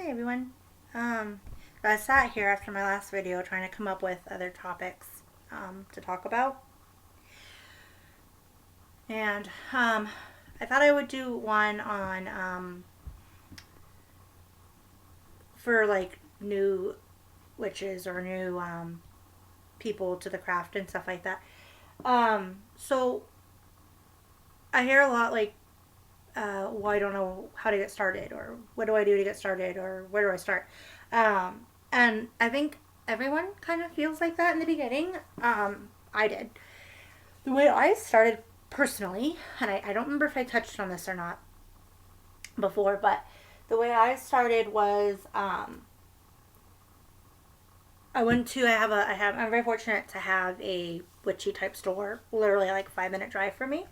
Hi everyone. I sat here after my last video trying to come up with other topics to talk about, and I thought I would do one on for like new witches or new people to the craft and stuff like that. So I hear a lot like, well, I don't know how to get started, or what do I do to get started, or where do I start? And I think everyone kind of feels like that in the beginning. I did. The way I started personally, and I don't remember if I touched on this or not before, but the way I started was I'm very fortunate to have a witchy type store, literally like 5 minute drive from me,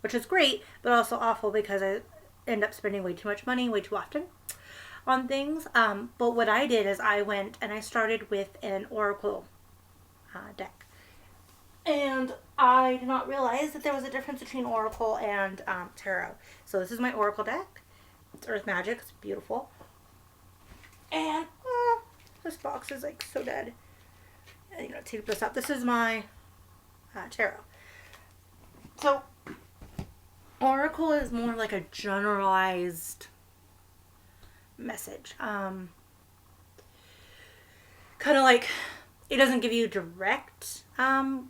which is great, but also awful because I end up spending way too much money way too often on things. But what I did is I went and I started with an oracle deck. And I did not realize that there was a difference between oracle and tarot. So this is my oracle deck. It's Earth Magic. It's beautiful. And this box is like so dead. You know, tape this up. This is my tarot. So oracle is more like a generalized message. Kind of like it doesn't give you direct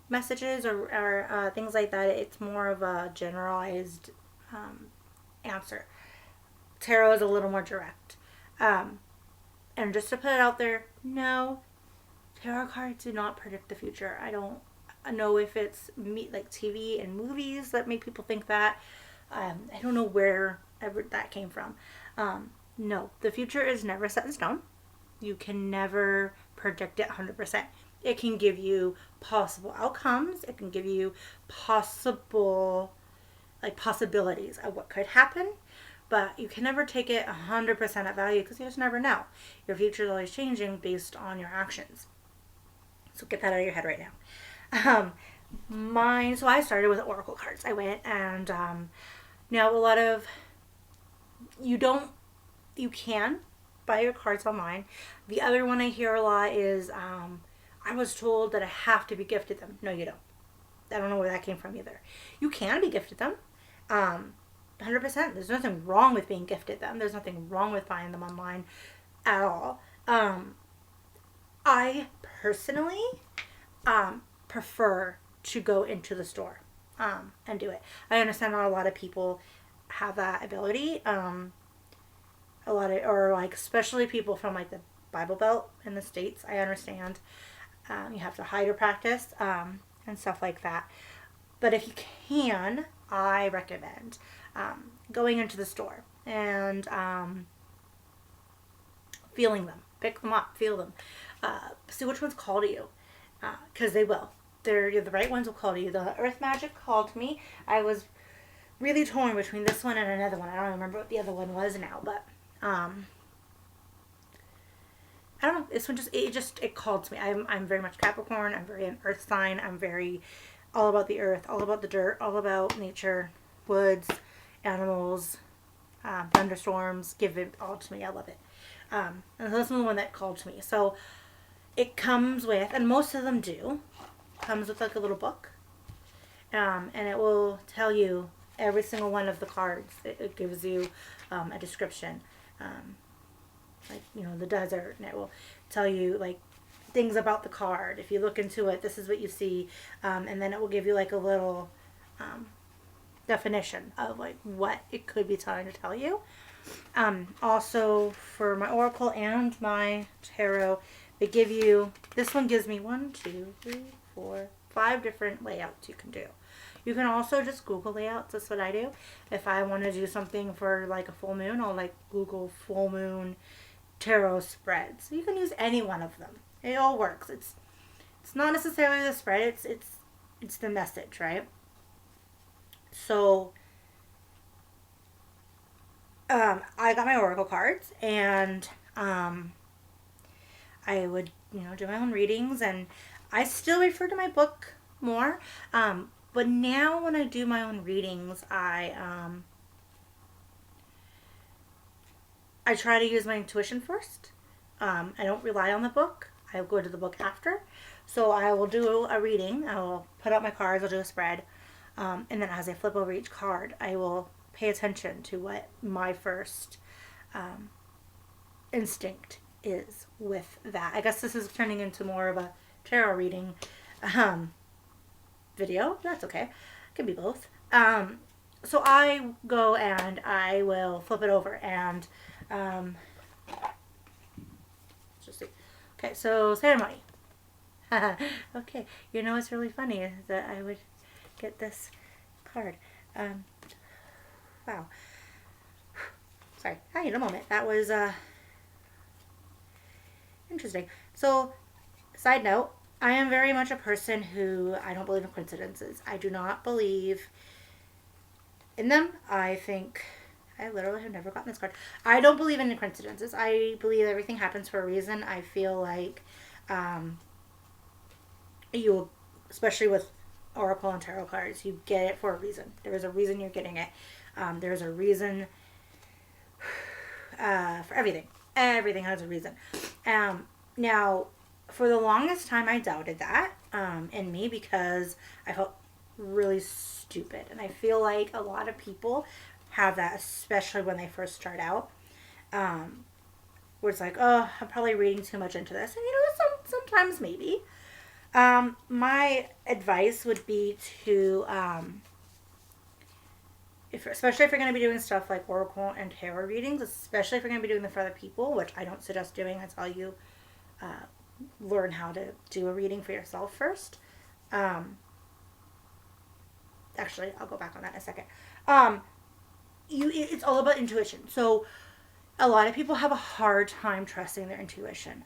messages or things like that. It's more of a generalized answer. Tarot is a little more direct. And just to put it out there, no, tarot cards do not predict the future. I don't know if it's like TV and movies that make people think that. I don't know where ever that came from. No, the future is never set in stone. You can never predict it 100%. It can give you possible outcomes. It can give you possibilities of what could happen, but you can never take it 100% at value because you just never know. Your future is always changing based on your actions. So get that out of your head right now. So I started with oracle cards. I went and now a lot of you can buy your cards online. The other one I hear a lot is I was told that I have to be gifted them. No, you don't. I don't know where that came from either. You can be gifted them. 100%. There's nothing wrong with being gifted them. There's nothing wrong with buying them online at all. I personally prefer to go into the store and do it. I understand not a lot of people have that ability. Especially people from like the Bible Belt in the States. I understand. You have to hide or practice and stuff like that. But if you can, I recommend going into the store and feeling them. Pick them up, feel them. See which ones call to you. Because they will. The right ones will call to you. The Earth Magic called to me. I was really torn between this one and another one. I don't remember what the other one was now, but I don't know. This one it called to me. I'm very much Capricorn. I'm very an Earth sign. I'm very all about the earth, all about the dirt, all about nature, woods, animals, thunderstorms. Give it all to me. I love it. And this is the one that called to me. So it comes with, and most of them do, comes with like a little book, and it will tell you every single one of the cards. It gives you a description, like the desert, and it will tell you like things about the card. If you look into it, this is what you see, and then it will give you like a little definition of like what it could be trying to tell you. Also for my oracle and my tarot, they give you, this one gives me 1, 2, 3, 4, 5 different layouts you can do. You can also just Google layouts. That's what I do. If I want to do something for like a full moon, I'll like Google full moon tarot spreads. You can use any one of them. It all works. It's not necessarily the spread. It's the message, right? So I got my oracle cards, and I would do my own readings, and I still refer to my book more. But now when I do my own readings, I try to use my intuition first. I don't rely on the book. I go to the book after. So I will do a reading. I will put out my cards. I'll do a spread. And then as I flip over each card, I will pay attention to what my first instinct is with that. I guess this is turning into more of a tarot reading video. That's okay. It can be both. So I go and I will flip it over and let's just see. Okay, so ceremony. Okay, you know what's really funny is that I would get this card. Wow. Sorry, I need a moment. That was interesting. So, side note, I am very much a person who I don't believe in coincidences. I do not believe in them. I think I literally have never gotten this card. I don't believe in coincidences. I believe everything happens for a reason. I feel like you, especially with oracle and tarot cards, you get it for a reason. There is a reason you're getting it. There's a reason for everything. Everything has a reason. Now, for the longest time, I doubted that in me because I felt really stupid. And I feel like a lot of people have that, especially when they first start out. Where it's like, oh, I'm probably reading too much into this. And sometimes maybe. My advice would be to, especially if you're going to be doing stuff like oracle and tarot readings, especially if you're going to be doing them for other people, which I don't suggest doing. I tell you, learn how to do a reading for yourself first. Actually, I'll go back on that in a second. It's all about intuition. So a lot of people have a hard time trusting their intuition.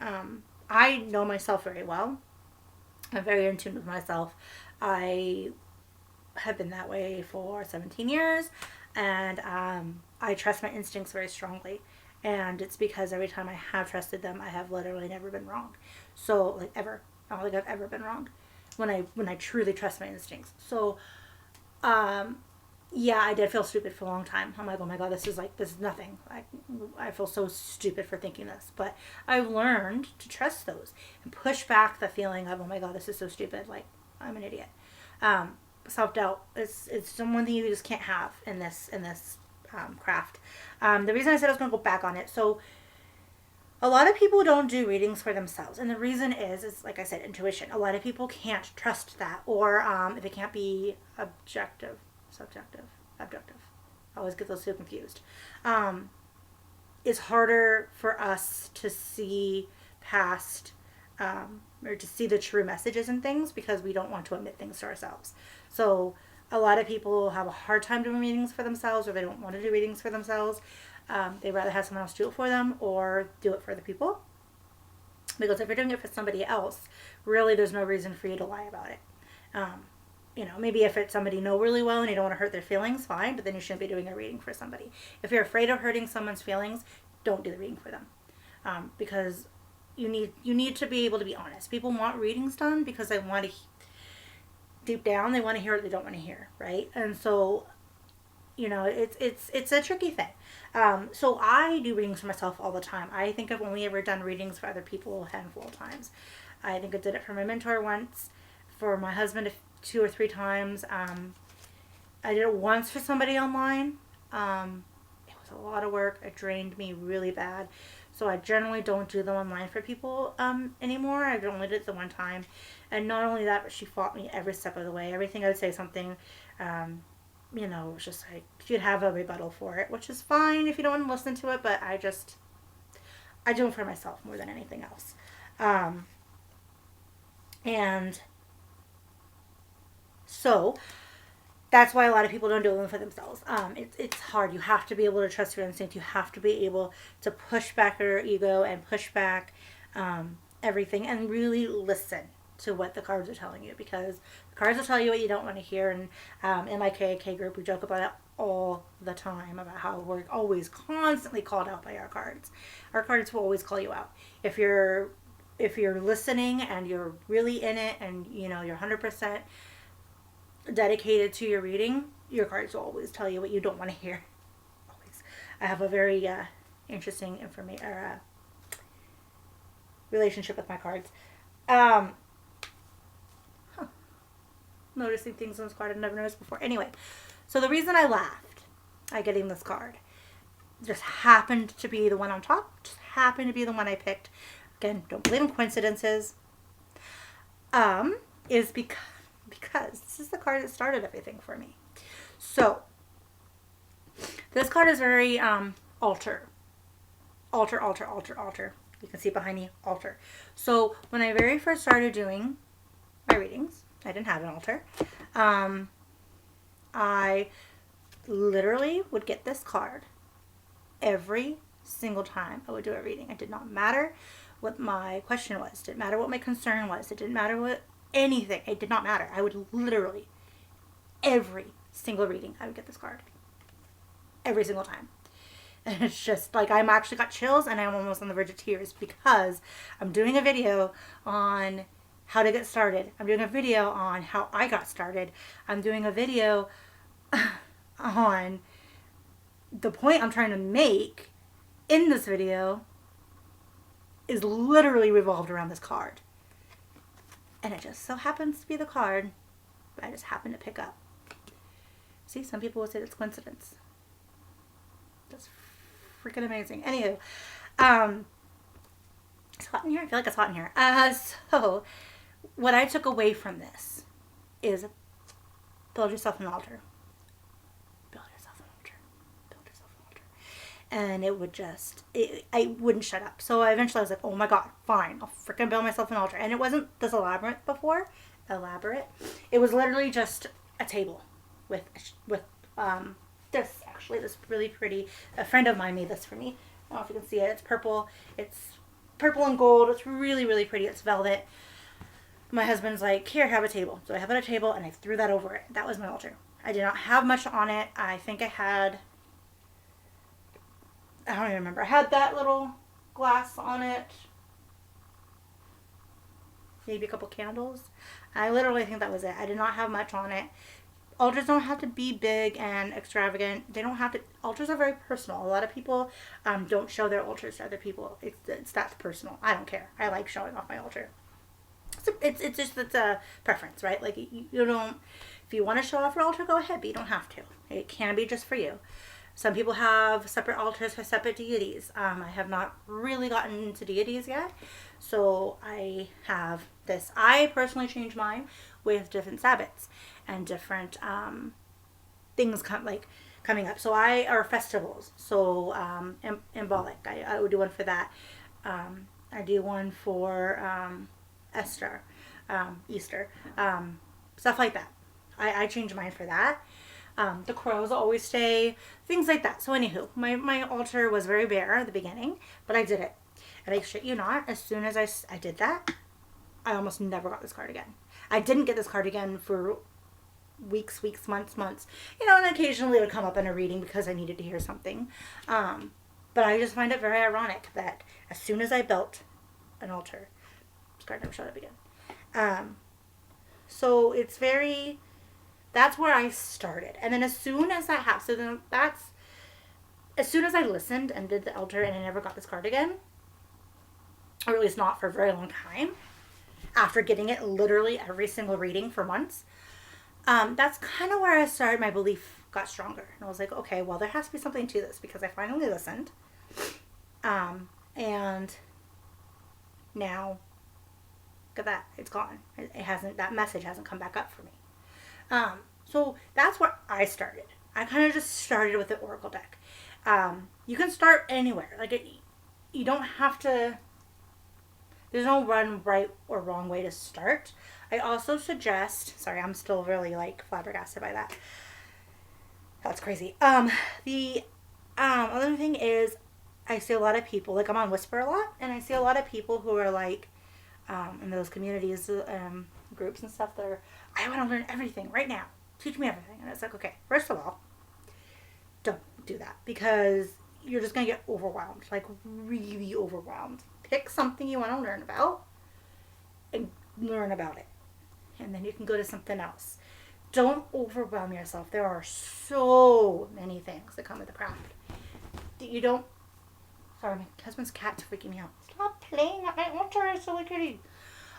I know myself very well. I'm very in tune with myself. I have been that way for 17 years, and I trust my instincts very strongly. And it's because every time I have trusted them, I have literally never been wrong. So, like, ever. I don't think I've ever been wrong when I truly trust my instincts. So, yeah, I did feel stupid for a long time. I'm like, oh my God, this is nothing. I feel so stupid for thinking this. But I've learned to trust those and push back the feeling of, oh my God, this is so stupid. Like, I'm an idiot. Self-doubt it's one thing you just can't have in this craft. The reason I said I was going to go back on it, so a lot of people don't do readings for themselves, and the reason is like I said, intuition. A lot of people can't trust that, or if it can't be objective. I always get those two confused. It's harder for us to see past or to see the true messages in things because we don't want to admit things to ourselves. So a lot of people have a hard time doing readings for themselves, or they don't want to do readings for themselves. They'd rather have someone else do it for them or do it for other people. Because if you're doing it for somebody else, really there's no reason for you to lie about it. Maybe if it's somebody you know really well and you don't want to hurt their feelings, fine, but then you shouldn't be doing a reading for somebody. If you're afraid of hurting someone's feelings, don't do the reading for them. Because you need to be able to be honest. People want readings done because they want to, deep down, they want to hear what they don't want to hear, right? And so, it's a tricky thing. So I do readings for myself all the time. I think I've only ever done readings for other people a handful of times. I think I did it for my mentor once, for my husband 2 or 3 times. I did it once for somebody online. It was a lot of work. It drained me really bad. So I generally don't do them online for people anymore. I've only did it the one time. And not only that, but she fought me every step of the way. Everything I would say something, it was just like, she'd have a rebuttal for it, which is fine if you don't want to listen to it, but I do it for myself more than anything else. And so that's why a lot of people don't do them for themselves. It's hard. You have to be able to trust your instinct. You have to be able to push back your ego and push back everything and really listen to what the cards are telling you, because the cards will tell you what you don't want to hear. And in my KAK group, we joke about it all the time, about how we're always constantly called out by our cards. Our cards will always call you out. If you're listening and you're really in it and you're 100% dedicated to your reading, your cards will always tell you what you don't want to hear. Always. I have a very interesting information or relationship with my cards. Huh. Noticing things on this card I've never noticed before. Anyway, so the reason I laughed at getting this card just happened to be the one on top. Just happened to be the one I picked. Again, don't believe in coincidences. Is because this is the card that started everything for me. So this card is very altar. You can see behind me, altar. So when I very first started doing my readings, I didn't have an altar. I literally would get this card every single time I would do a reading. It did not matter what my question was. It didn't matter what my concern was. It didn't matter what anything. It did not matter. I would literally, every single reading, I would get this card. Every single time. And it's just like I'm actually got chills and I'm almost on the verge of tears because I'm doing a video on how to get started. I'm doing a video on how I got started. I'm doing a video on the point I'm trying to make in this video is literally revolved around this card. And it just so happens to be the card that I just happened to pick up. See, some people would say that's coincidence. That's freaking amazing. Anywho, it's hot in here. I feel like it's hot in here. So what I took away from this is build yourself an altar. Build yourself an altar. Build yourself an altar. And it would just, I wouldn't shut up. So eventually I was like, oh my God, fine. I'll freaking build myself an altar. And it wasn't this elaborate before. It was literally just a table with this really pretty, a friend of mine made this for me. I don't know if you can see it. It's purple and gold. It's really, really pretty. It's velvet. My husband's like, here, have a table. So I have it on a table and I threw that over it. That was my altar. I did not have much on it. I think I don't even remember. I had that little glass on it. Maybe a couple candles. I literally think that was it. I did not have much on it. Altars don't have to be big and extravagant. They don't have to. Altars are very personal. A lot of people don't show their altars to other people. It's that's personal. I don't care. I like showing off my altar. So it's a preference, right? Like you don't. If you want to show off your altar, go ahead, but you don't have to. It can be just for you. Some people have separate altars for separate deities. I have not really gotten into deities yet, so I have this. I personally change mine with different Sabbats and different things coming up. So are festivals. So Embolic. I would do one for that. I do one for Easter, stuff like that. I change mine for that. The crows always stay, things like that. So anywho, my altar was very bare at the beginning, but I did it. And I shit you not, as soon as I did that, I almost never got this card again. I didn't get this card again for weeks, months. You know, and occasionally it would come up in a reading because I needed to hear something. But I just find it very ironic that as soon as I built an altar, this card never showed up again. So it's very... That's where I started. And then as soon as that happened, as soon as I listened and did the altar and I never got this card again, or at least not for a very long time, after getting it literally every single reading for months, that's kind of where I started, my belief got stronger. And I was like, okay, well, there has to be something to this because I finally listened. And now, look at that. It's gone. That message hasn't come back up for me. So that's where I started. I kind of just started with the Oracle deck. You can start anywhere. You don't have to, there's no one right or wrong way to start. I also suggest, sorry, I'm still really flabbergasted by that. That's crazy. The other thing is I see a lot of people, I'm on Whisper a lot, and I see a lot of people who are in those communities, groups and stuff that are, I want to learn everything right now. Teach me everything. And it's like, okay, first of all, don't do that because you're just going to get overwhelmed, really overwhelmed. Pick something you want to learn about and learn about it. And then you can go to something else. Don't overwhelm yourself. There are so many things that come with the craft that you don't Sorry, my husband's cat's freaking me out. Stop playing at my altar, it's so kitty.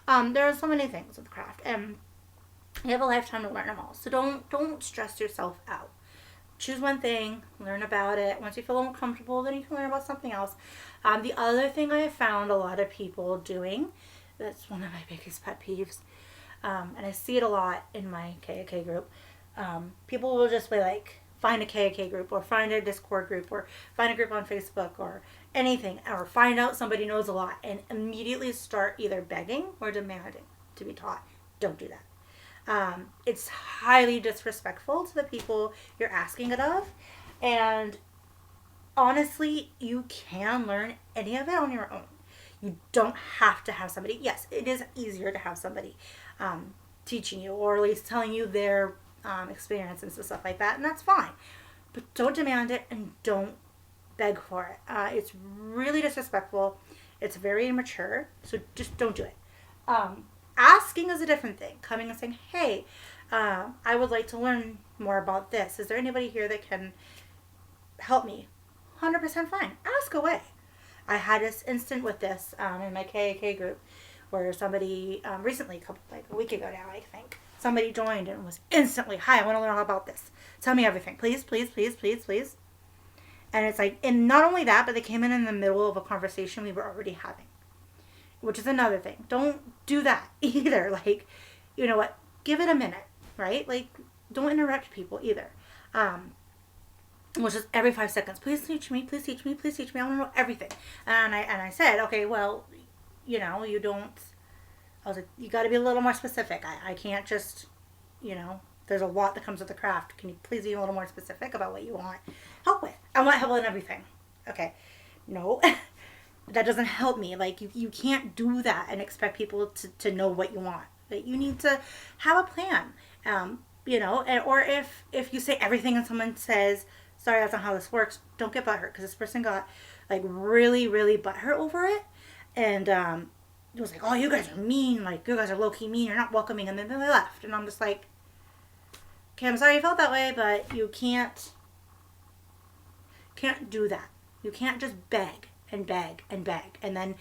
There are so many things with craft, and you have a lifetime to learn them all. So don't stress yourself out. Choose one thing, learn about it. Once you feel more comfortable, then you can learn about something else. The other thing I have found a lot of people doing, that's one of my biggest pet peeves, and I see it a lot in my KAK group. People will just be like, find a KAK group, or find a Discord group, or find a group on Facebook, or anything, or find out somebody knows a lot, and immediately start either begging or demanding to be taught. Don't do that. It's highly disrespectful to the people you're asking it of, and honestly, you can learn any of it on your own. You don't have to have somebody. Yes, it is easier to have somebody teaching you, or at least telling you their experiences and stuff like that, and that's fine. But don't demand it, and don't beg for it. It's really disrespectful. It's very immature, so just don't do it. Asking is a different thing. Coming and saying, hey, I would like to learn more about this. Is there anybody here that can help me? 100% fine. Ask away. I had this instant with this in my KAK group where somebody recently, a week ago now, I think, somebody joined and was instantly, hi, I want to learn all about this. Tell me everything. Please, please, please, please, please. And it's like, and not only that, but they came in the middle of a conversation we were already having, which is another thing. Don't do that either. Like, you know what? Give it a minute, right? Like, don't interrupt people either. Which is every 5 seconds. Please teach me. Please teach me. Please teach me. I want to know everything. And I said, okay, well, you know, you don't. I was like, you got to be a little more specific. I can't just, you know. There's a lot that comes with the craft. Can you please be a little more specific about what you want help with? I want help with everything. Okay. No. That doesn't help me. Like, you can't do that and expect people to know what you want. Like, you need to have a plan. You know, or if you say everything and someone says, sorry, that's not how this works, don't get butthurt, because this person got, like, really, really butthurt over it. And it was like, oh, you guys are mean. Like, you guys are low-key mean. You're not welcoming. And then they left. And I'm just like, okay, I'm sorry you felt that way, but you can't do that. You can't just beg and beg and beg. And then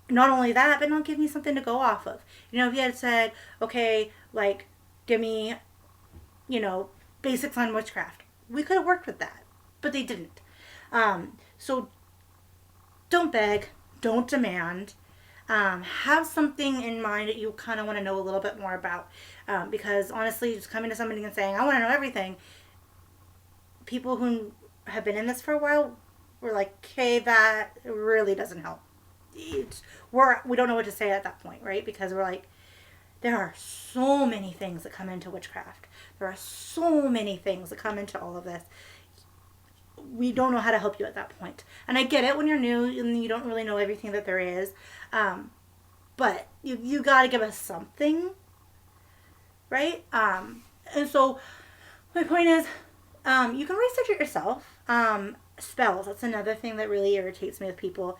not only that, but not give me something to go off of. You know, if you had said, okay, like, give me, you know, basics on witchcraft, we could have worked with that, but they didn't. So don't beg, don't demand. Have something in mind that you kind of want to know a little bit more about. Because honestly, just coming to somebody and saying, I want to know everything, people who have been in this for a while were like, okay, that really doesn't help. We don't know what to say at that point, right? Because we're like, there are so many things that come into witchcraft. There are so many things that come into all of this. We don't know how to help you at that point. And I get it when you're new and you don't really know everything that there is. But you got to give us something, right? And so my point is, you can research it yourself. Spells, that's another thing that really irritates me with people.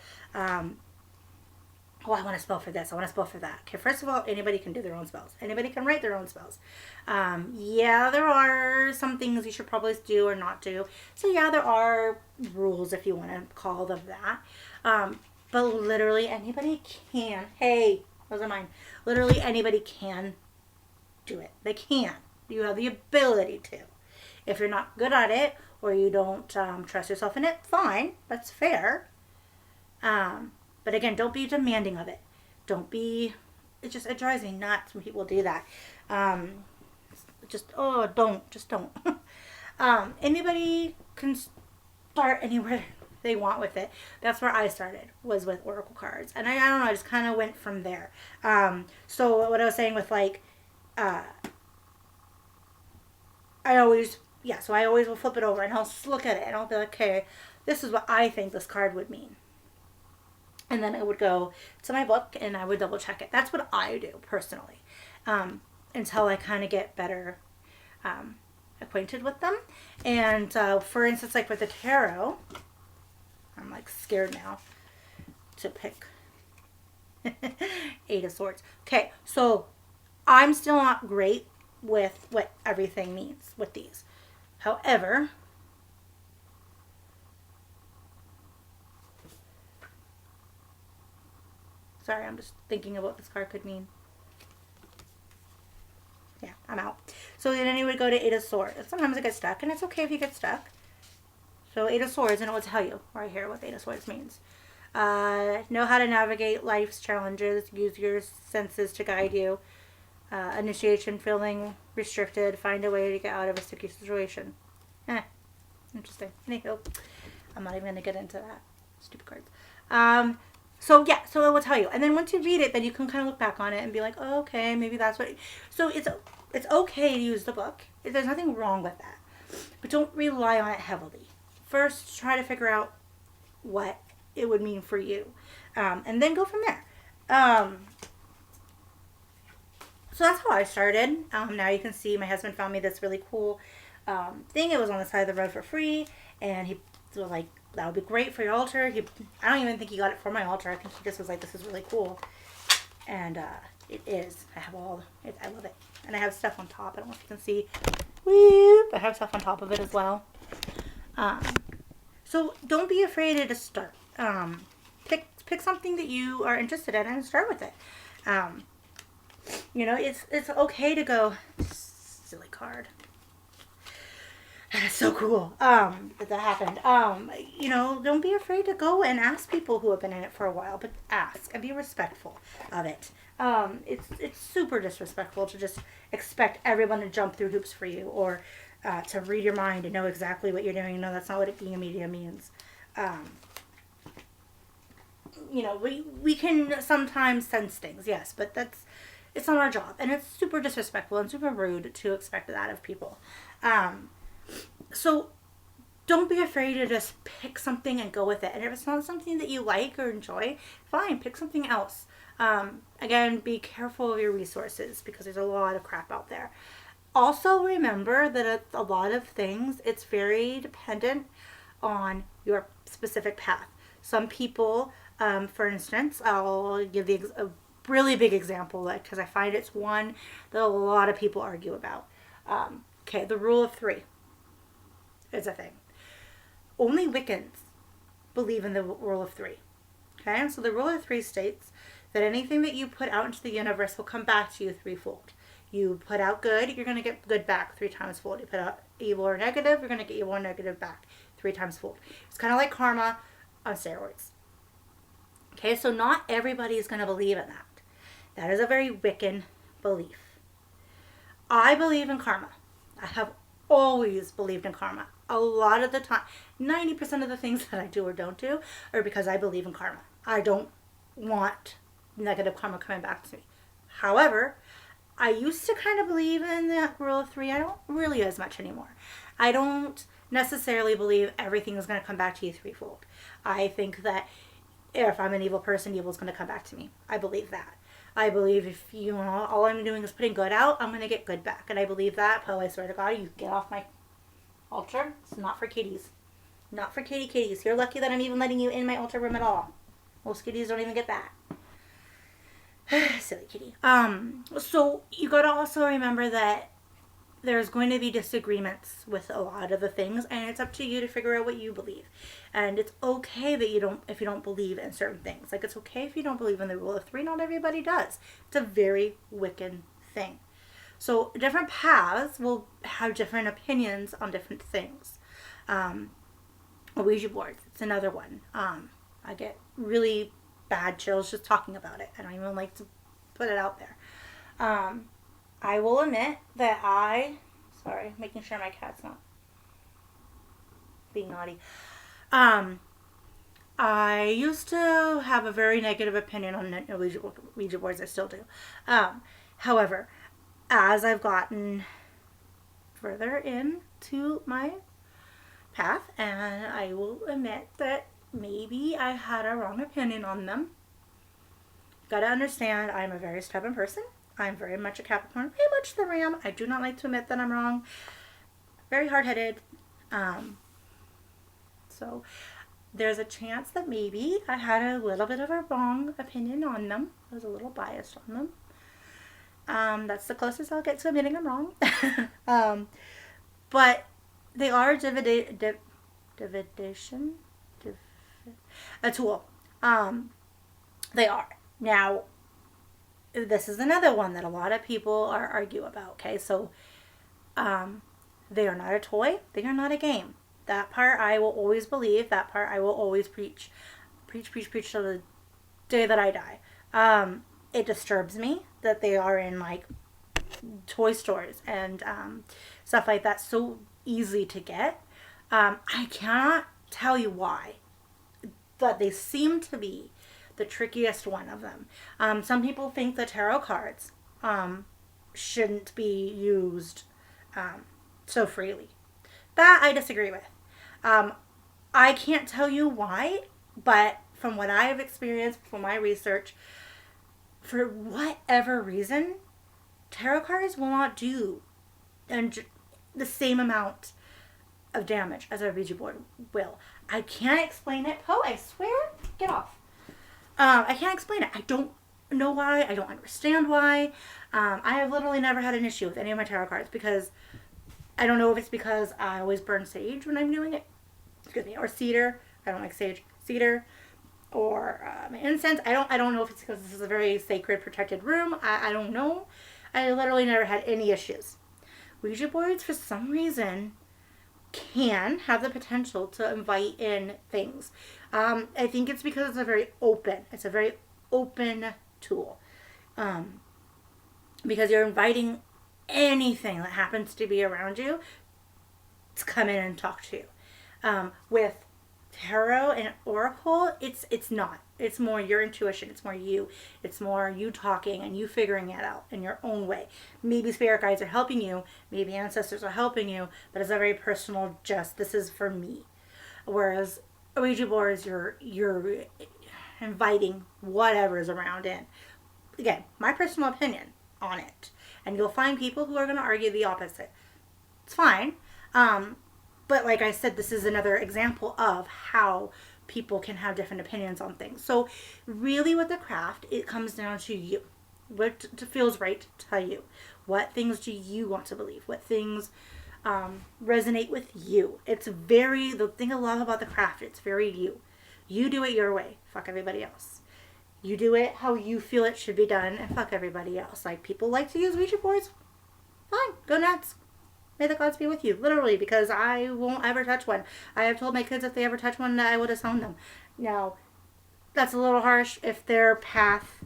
Oh, I want to spell for this. I want to spell for that. Okay, first of all, anybody can do their own spells. Anybody can write their own spells. Yeah, there are some things you should probably do or not do. So yeah, there are rules, if you want to call them that. But literally anybody can. Hey, those are mine. Literally anybody can do it. They can. You have the ability to. If you're not good at it or you don't trust yourself in it, fine. That's fair. But again, don't be demanding of it. Don't be, it drives me nuts when people do that. Don't. Anybody can start anywhere they want with it. That's where I started, was with Oracle cards. And I don't know, I just kind of went from there. So what I was saying with like, I always will flip it over and I'll look at it and I'll be like, okay, this is what I think this card would mean. And then I would go to my book and I would double check it. That's what I do personally, until I kind of get better acquainted with them. And for instance, like with the tarot, I'm like scared now to pick Eight of Swords. Okay, so I'm still not great with what everything means with these. However, Sorry, I'm just thinking of what this card could mean. Yeah, I'm out. So then you would go to Eight of Swords. Sometimes it gets stuck, and it's okay if you get stuck. So Eight of Swords, and it will tell you right here what the Eight of Swords means. Know how to navigate life's challenges. Use your senses to guide you. Initiation, feeling restricted. Find a way to get out of a sticky situation. Interesting. Anywho, I'm not even going to get into that. Stupid cards. So yeah, so it will tell you. And then once you read it, then you can kind of look back on it and be like, oh, okay, maybe that's what... So it's okay to use the book. There's nothing wrong with that. But don't rely on it heavily. First, try to figure out what it would mean for you. And then go from there. So that's how I started. Now you can see my husband found me this really cool thing. It was on the side of the road for free. And he was like, that would be great for your altar. I don't even think he got it for my altar. I think he just was like, this is really cool. And it is. I love it. And I have stuff on top. I don't know if you can see. Whoop, I have stuff on top of it as well. So don't be afraid to just start. Pick something that you are interested in and start with it. It's okay to go, silly card. That's so cool that happened. Don't be afraid to go and ask people who have been in it for a while, but ask and be respectful of it. It's super disrespectful to just expect everyone to jump through hoops for you or to read your mind and know exactly what you're doing. No, that's not what being a medium means. We can sometimes sense things, yes, but it's not our job. And it's super disrespectful and super rude to expect that of people. So don't be afraid to just pick something and go with it. And if it's not something that you like or enjoy, fine, pick something else. Again, be careful of your resources because there's a lot of crap out there. Also remember that a lot of things, it's very dependent on your specific path. Some people, for instance, I'll give a really big example because I find it's one that a lot of people argue about. The rule of 3 is a thing. Only Wiccans believe in the rule of 3. Okay, so the rule of 3 states that anything that you put out into the universe will come back to you threefold. You put out good, you're going to get good back 3 times fold. You put out evil or negative, you're going to get evil or negative back 3 times fold. It's kind of like karma on steroids. Okay, so not everybody is going to believe in that. That is a very Wiccan belief. I believe in karma. I have always believed in karma. A lot of the time, 90% of the things that I do or don't do are because I believe in karma. I don't want negative karma coming back to me. However, I used to kind of believe in that rule of 3. I don't really as much anymore. I don't necessarily believe everything is going to come back to you threefold. I think that if I'm an evil person, evil is going to come back to me. I believe that. I believe if all I'm doing is putting good out, I'm going to get good back. And I believe that. But I swear to God, you get off my altar. It's not for kitties. Not for kitties. You're lucky that I'm even letting you in my altar room at all. Most kitties don't even get that. Silly kitty. So you got to also remember that there's going to be disagreements with a lot of the things, and it's up to you to figure out what you believe. And it's okay that if you don't believe in certain things. Like, it's okay if you don't believe in the rule of 3. Not everybody does. It's a very Wiccan thing. So different paths will have different opinions on different things. Ouija boards, it's another one. I get really bad chills just talking about it. I don't even like to put it out there. I will admit that making sure my cat's not being naughty. I used to have a very negative opinion on Ouija boards. I still do. However, as I've gotten further into my path, and I will admit that maybe I had a wrong opinion on them. Gotta understand, I'm a very stubborn person. I'm very much a Capricorn, very much the Ram. I do not like to admit that I'm wrong. Very hard-headed. So there's a chance that maybe I had a little bit of a wrong opinion on them. I was a little biased on them. That's the closest I'll get to admitting I'm wrong. But they are a tool. They are. Now, this is another one that a lot of people argue about. Okay, so they are not a toy. They are not a game. That part I will always believe. That part I will always preach. Preach, preach, preach till the day that I die. It disturbs me that they are in like toy stores and stuff like that, so easy to get. I cannot tell you why, but they seem to be the trickiest one of them. Some people think the tarot cards shouldn't be used so freely. That I disagree with. I can't tell you why, but from what I have experienced from my research, for whatever reason, tarot cards will not do and the same amount of damage as a Ouija board will. I can't explain it. Oh, I swear, get off. I can't explain it. I don't know why. I don't understand why. I have literally never had an issue with any of my tarot cards because I don't know if it's because I always burn sage when I'm doing it. Excuse me, or cedar. I don't like sage. Cedar. Or incense. I don't know if it's because this is a very sacred, protected room. I don't know. I literally never had any issues. Ouija boards, for some reason, can have the potential to invite in things. I think it's because it's a very open tool. Because you're inviting anything that happens to be around you to come in and talk to you. With tarot and oracle, it's not. It's more your intuition. It's more you. It's more you talking and you figuring it out in your own way. Maybe spirit guides are helping you. Maybe ancestors are helping you. But it's a very personal, just this is for me. Whereas a Ouija board is you're inviting whatever is around in. Again, my personal opinion on it. And you'll find people who are going to argue the opposite. It's fine. But like I said, this is another example of how people can have different opinions on things. So really with the craft, it comes down to you. What feels right to you. What things do you want to believe? What things resonate with you? The thing I love about the craft, it's very you. You do it your way. Fuck everybody else. You do it how you feel it should be done and fuck everybody else. Like people like to use Ouija boards. Fine. Go nuts. May the gods be with you, literally, because I won't ever touch one. I have told my kids if they ever touch one, I would disown them. Now, that's a little harsh. If their path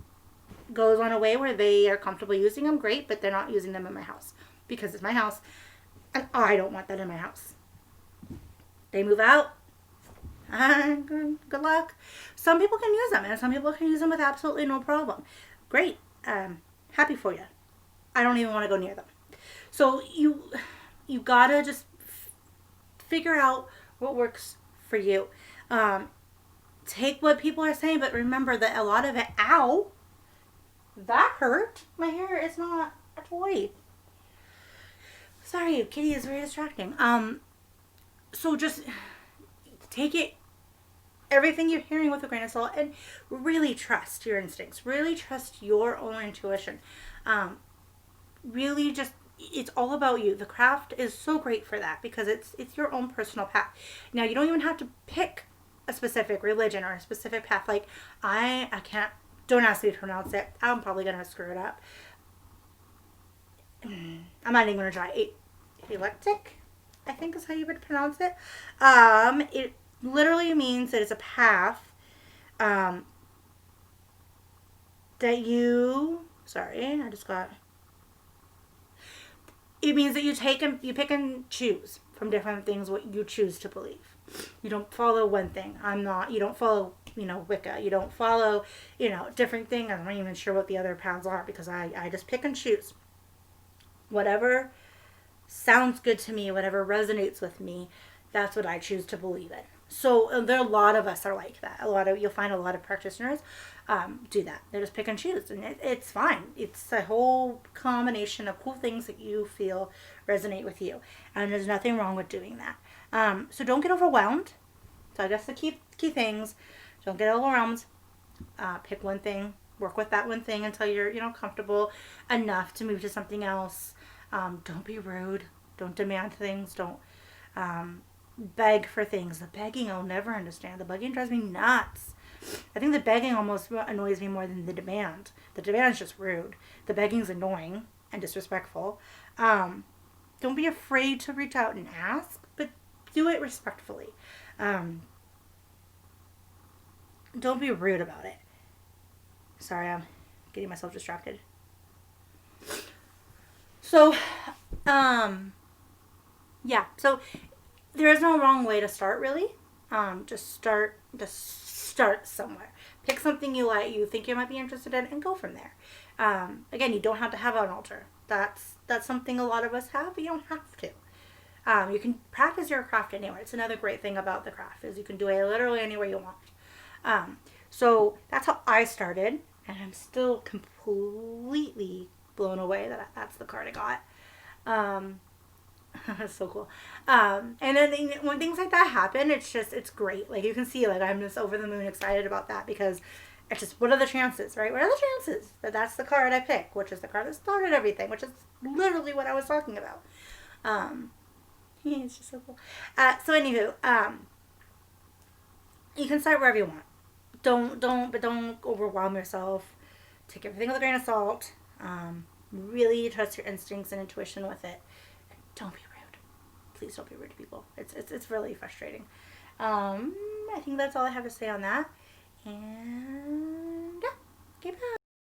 goes on a way where they are comfortable using them, great, but they're not using them in my house because it's my house, and I don't want that in my house. They move out, good luck. Some people can use them, and some people can use them with absolutely no problem. Great, happy for you. I don't even want to go near them. So you gotta just figure out what works for you. Take what people are saying, but remember that a lot of it, ow, that hurt. My hair is not a toy. Sorry, kitty is very distracting. So just take it, everything you're hearing with a grain of salt, and really trust your instincts. Really trust your own intuition. Really just, it's all about you. The craft is so great for that because it's your own personal path. Now, you don't even have to pick a specific religion or a specific path. Like, I can't, don't ask me to pronounce it. I'm probably going to screw it up. I'm not even going to try. Eclectic, I think is how you would pronounce it. It literally means that it's a path that you, sorry, I just got, it means that you pick and choose from different things what you choose to believe. You don't follow one thing. You don't follow, Wicca. You don't follow, different things. I'm not even sure what the other paths are because I just pick and choose. Whatever sounds good to me, whatever resonates with me, that's what I choose to believe in. So there are a lot of us are like that. You'll find a lot of practitioners do that. They just pick and choose, and it's fine. It's a whole combination of cool things that you feel resonate with you, and there's nothing wrong with doing that. So don't get overwhelmed. So I guess the key things: don't get overwhelmed. Pick one thing, work with that one thing until you're comfortable enough to move to something else. Don't be rude. Don't demand things. Don't beg for things. The begging I'll never understand. The begging drives me nuts. I think the begging almost annoys me more than the demand. The demand is just rude. The begging's annoying and disrespectful. Don't be afraid to reach out and ask, but do it respectfully. Um, don't be rude about it. Sorry, I'm getting myself distracted. So, um, yeah. So there is no wrong way to start, really. Just start. Just start somewhere. Pick something you like, you think you might be interested in, and go from there. Again, you don't have to have an altar. That's something a lot of us have, but you don't have to. You can practice your craft anywhere. It's another great thing about the craft is you can do it literally anywhere you want. So that's how I started, and I'm still completely blown away that that's the card I got. That's so cool. And then when things like that happen, it's great. Like you can see, like I'm just over the moon excited about that because it's just, what are the chances, right? What are the chances that that's the card I pick, which is the card that started everything, which is literally what I was talking about. It's just so cool. So anywho, you can start wherever you want. Don't overwhelm yourself. Take everything with a grain of salt. Really trust your instincts and intuition with it. Don't be rude. Please don't be rude to people. It's really frustrating. I think that's all I have to say on that. And yeah, keep it up.